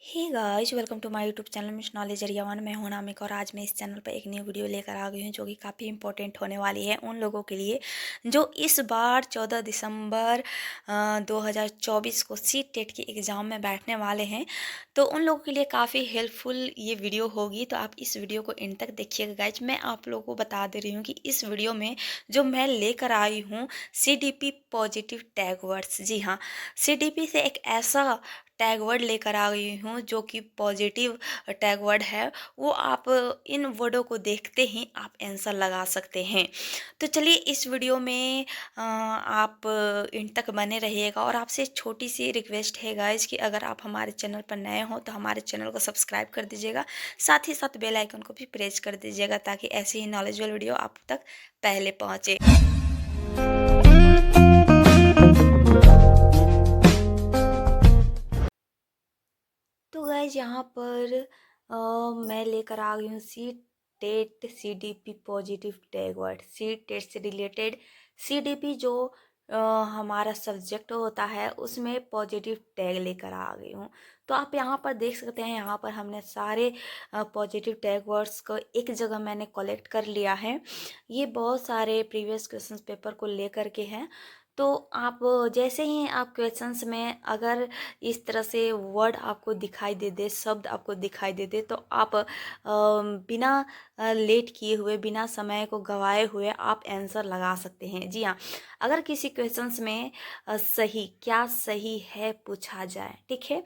Hey guys, welcome to my YouTube channel miss knowledge area 1। मैं हूं नामिक और आज मैं इस चैनल पर एक न्यू वीडियो लेकर आ गई हूं जो कि काफ़ी इंपॉर्टेंट होने वाली है उन लोगों के लिए जो इस बार 14 दिसंबर 2024 को सी टेट के एग्ज़ाम में बैठने वाले हैं। तो उन लोगों के लिए काफ़ी हेल्पफुल ये वीडियो होगी, तो आप इस वीडियो को एंड तक देखिएगा गाइज। मैं आप लोगों को बता दे रही हूँ कि इस वीडियो में जो मैं लेकर आई हूँ CDP पॉजिटिव टैग वर्ड्स। जी हाँ, CDP से एक ऐसा टैग वर्ड लेकर आ गई हूँ जो कि पॉजिटिव टैग वर्ड है। वो आप इन वर्डों को देखते ही आप आंसर लगा सकते हैं। तो चलिए इस वीडियो में आप इन तक बने रहिएगा। और आपसे छोटी सी रिक्वेस्ट है गाइज कि अगर आप हमारे चैनल पर नए हो तो हमारे चैनल को सब्सक्राइब कर दीजिएगा, साथ ही साथ बेल आइकन को भी प्रेस कर दीजिएगा ताकि ऐसी ही नॉलेजेबल वीडियो आप तक पहले पहुँचे। तो गाइज यहाँ पर मैं लेकर आ गई हूँ CTET CDP positive tag word. CTET से रिलेटेड CDP जो हमारा सब्जेक्ट होता है उसमें पॉजिटिव टैग लेकर आ गई हूँ। तो आप यहाँ पर देख सकते हैं, यहाँ पर हमने सारे पॉजिटिव टैग वर्ड्स को एक जगह मैंने कलेक्ट कर लिया है। ये बहुत सारे प्रीवियस क्वेश्चन पेपर को लेकर के हैं। तो आप जैसे ही आप क्वेश्चंस में अगर इस तरह से वर्ड आपको दिखाई दे दे, शब्द आपको दिखाई दे दे, तो आप बिना लेट किए हुए, बिना समय को गवाए हुए आप आंसर लगा सकते हैं। जी हाँ, अगर किसी क्वेश्चंस में सही क्या सही है पूछा जाए, ठीक है,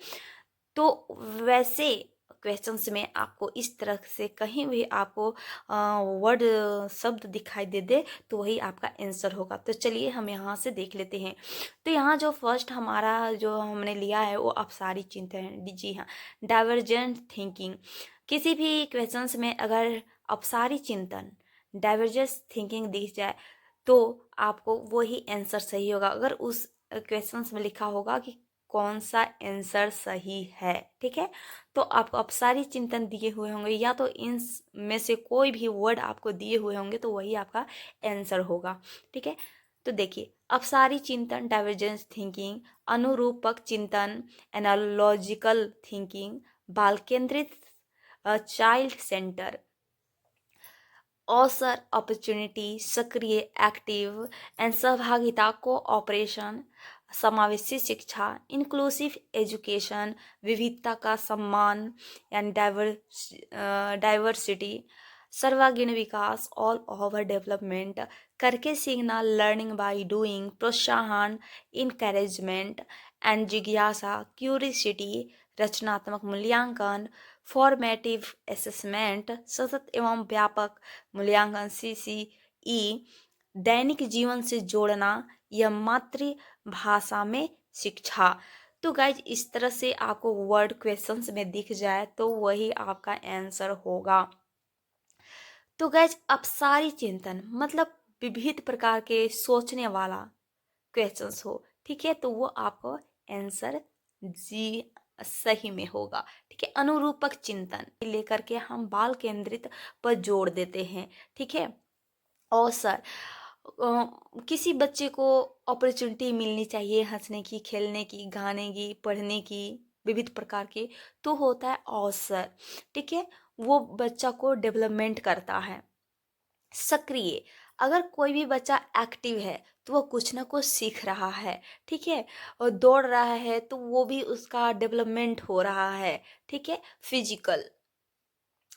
तो वैसे क्वेश्चंस में आपको इस तरह से कहीं भी आपको वर्ड शब्द दिखाई दे दे तो वही आपका आंसर होगा। तो चलिए हम यहाँ से देख लेते हैं। तो यहाँ जो फर्स्ट हमारा जो हमने लिया है वो अपसारी चिंतन है। जी हाँ, डाइवर्जेंट थिंकिंग। किसी भी क्वेश्चंस में अगर अपसारी चिंतन, डाइवर्जेंट थिंकिंग दिख जाए तो आपको वही आंसर सही होगा। अगर उस क्वेश्चंस में लिखा होगा कि कौन सा आंसर सही है, ठीक है, तो आपको अपसारी चिंतन दिए हुए होंगे या तो इन में से कोई भी वर्ड आपको दिए हुए होंगे तो वही आपका आंसर होगा। ठीक है, तो देखिए, अपसारी चिंतन डाइवर्जेंस थिंकिंग, अनुरूपक चिंतन एनालॉजिकल थिंकिंग, बाल केंद्रित चाइल्ड सेंटर, अवसर अपॉर्चुनिटी, सक्रिय एक्टिव एंड सहभागिता कोऑपरेशन, समावेशी शिक्षा, इंक्लूसिव एजुकेशन, विविधता का सम्मान एंड डाइवर्सिटी, सर्वांगीण विकास, ऑल ओवर डेवलपमेंट, करके सीखना, लर्निंग बाय डूइंग, प्रोत्साहन, इनकरेजमेंट एंड जिज्ञासा, क्यूरियोसिटी, रचनात्मक मूल्यांकन, फॉर्मेटिव असेसमेंट, सतत एवं व्यापक मूल्यांकन CCE, दैनिक जीवन से जोड़ना या मातृभाषा में शिक्षा। तो गाइज इस तरह से आपको वर्ड क्वेश्चंस में दिख जाए तो वही आपका आंसर होगा। तो गाइज अपसारी चिंतन मतलब विविध प्रकार के सोचने वाला क्वेश्चंस हो, ठीक है, तो वो आपको आंसर जी सही में होगा। ठीक है, अनुरूपक चिंतन लेकर के हम बाल केंद्रित पर जोड़ देते हैं। ठीक है, और सर किसी बच्चे को अपॉर्चुनिटी मिलनी चाहिए हंसने की, खेलने की, गाने की, पढ़ने की, विविध प्रकार के, तो होता है अवसर। ठीक है, वो बच्चा को डेवलपमेंट करता है। सक्रिय, अगर कोई भी बच्चा एक्टिव है तो वो कुछ ना कुछ सीख रहा है, ठीक है, और दौड़ रहा है तो वो भी उसका डेवलपमेंट हो रहा है। ठीक है, फिजिकल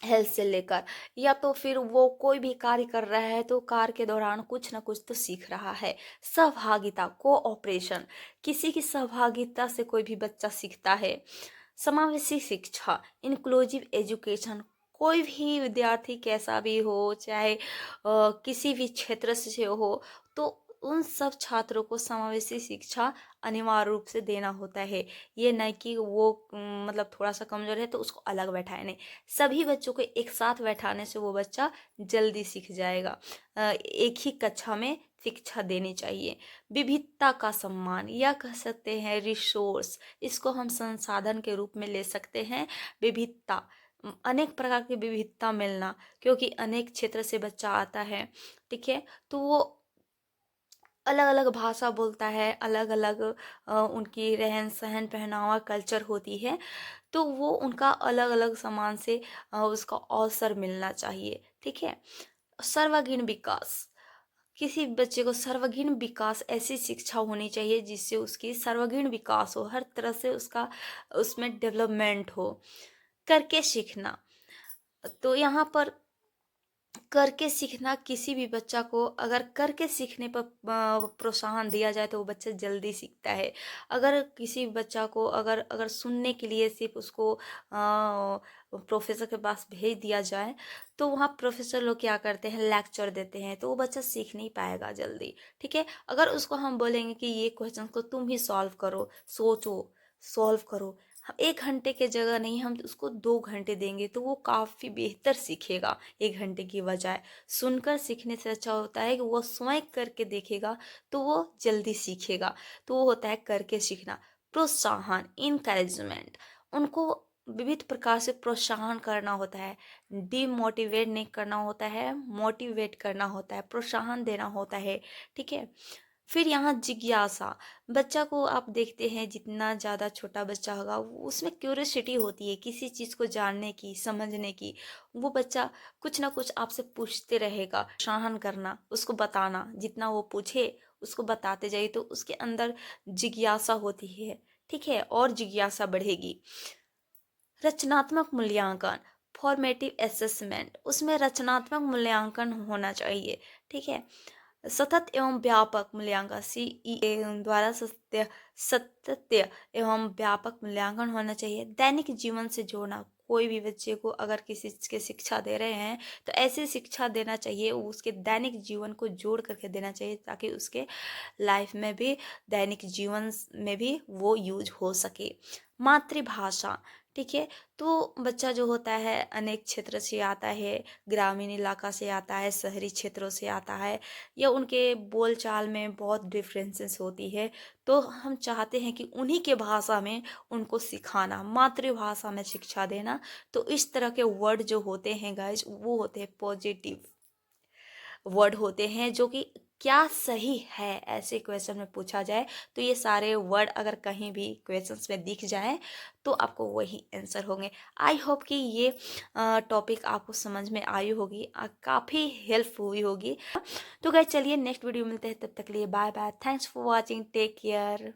हेल्थ से लेकर, या तो फिर वो कोई भी कार्य कर रहा है तो कार्य के दौरान कुछ ना कुछ तो सीख रहा है। सहभागिता कोऑपरेशन, किसी की सहभागिता से कोई भी बच्चा सीखता है। समावेशी शिक्षा इंक्लूसिव एजुकेशन, कोई भी विद्यार्थी कैसा भी हो, चाहे किसी भी क्षेत्र से हो, तो उन सब छात्रों को समावेशी शिक्षा अनिवार्य रूप से देना होता है। ये नहीं कि वो मतलब थोड़ा सा कमजोर है तो उसको अलग बैठाए, नहीं, सभी बच्चों को एक साथ बैठाने से वो बच्चा जल्दी सीख जाएगा। एक ही कक्षा में शिक्षा देनी चाहिए। विविधता का सम्मान या कह सकते हैं रिसोर्स, इसको हम संसाधन के रूप में ले सकते हैं। विविधता, अनेक प्रकार की विविधता मिलना, क्योंकि अनेक क्षेत्र से बच्चा आता है। ठीक है, तो वो अलग अलग भाषा बोलता है, अलग अलग उनकी रहन सहन पहनावा कल्चर होती है, तो वो उनका अलग अलग समान से उसका अवसर मिलना चाहिए। ठीक है। सर्वांगीण विकास, किसी भी बच्चे को सर्वांगीण विकास, ऐसी शिक्षा होनी चाहिए जिससे उसकी सर्वांगीण विकास हो, हर तरह से उसका उसमें डेवलपमेंट हो। करके सीखना, तो यहाँ पर करके सीखना, किसी भी बच्चा को अगर करके सीखने पर प्रोत्साहन दिया जाए तो वो बच्चा जल्दी सीखता है। अगर किसी बच्चा को अगर अगर सुनने के लिए सिर्फ उसको प्रोफेसर के पास भेज दिया जाए, तो वहाँ प्रोफेसर लोग क्या करते हैं, लेक्चर देते हैं, तो वो बच्चा सीख नहीं पाएगा जल्दी। ठीक है। अगर उसको हम बोलेंगे कि ये क्वेश्चन को तुम ही सॉल्व करो, सोचो, सॉल्व करो, 1 घंटे के जगह नहीं, हम उसको 2 घंटे देंगे, तो वो काफ़ी बेहतर सीखेगा 1 घंटे की बजाय। सुनकर सीखने से अच्छा होता है कि वो स्वयं करके देखेगा, तो वो जल्दी सीखेगा। तो वो होता है करके सीखना। प्रोत्साहन, इनकरेजमेंट, उनको विविध प्रकार से प्रोत्साहन करना होता है। डिमोटिवेट नहीं करना होता है, मोटिवेट करना होता है, प्रोत्साहन देना होता है। ठीक है। फिर यहाँ जिज्ञासा, बच्चा को आप देखते हैं जितना ज़्यादा छोटा बच्चा होगा उसमें क्यूरियोसिटी होती है किसी चीज़ को जानने की, समझने की। वो बच्चा कुछ ना कुछ आपसे पूछते रहेगा। प्रोत्साहन करना, उसको बताना, जितना वो पूछे उसको बताते जाइए, तो उसके अंदर जिज्ञासा होती है। ठीक है। और जिज्ञासा बढ़ेगी। रचनात्मक मूल्यांकन, फॉर्मेटिव असेसमेंट, उसमें रचनात्मक मूल्यांकन होना चाहिए। ठीक है। सतत एवं व्यापक मूल्यांकन, CEA द्वारा सत्य एवं व्यापक मूल्यांकन होना चाहिए। दैनिक जीवन से जोड़ना, कोई भी बच्चे को अगर किसी चीज़ की शिक्षा दे रहे हैं तो ऐसी शिक्षा देना चाहिए, वो उसके दैनिक जीवन को जोड़ करके देना चाहिए, ताकि उसके लाइफ में भी, दैनिक जीवन में भी वो यूज हो सके। मातृभाषा, ठीक है। तो बच्चा जो होता है अनेक क्षेत्र से आता है, ग्रामीण इलाका से आता है, शहरी क्षेत्रों से आता है, या उनके बोलचाल में बहुत डिफरेंसेस होती है, तो हम चाहते हैं कि उन्हीं के भाषा में उनको सिखाना, मातृभाषा में शिक्षा देना। तो इस तरह के वर्ड जो होते हैं गाइज, वो होते हैं पॉजिटिव वर्ड होते हैं, जो कि क्या सही है ऐसे क्वेश्चन में पूछा जाए, तो ये सारे वर्ड अगर कहीं भी क्वेश्चंस में दिख जाए तो आपको वही आंसर होंगे। आई होप कि ये टॉपिक आपको समझ में आई होगी, काफ़ी हेल्प हुई होगी। तो गाइस चलिए नेक्स्ट वीडियो मिलते हैं, तब तक के लिए bye bye, thanks for watching, take care.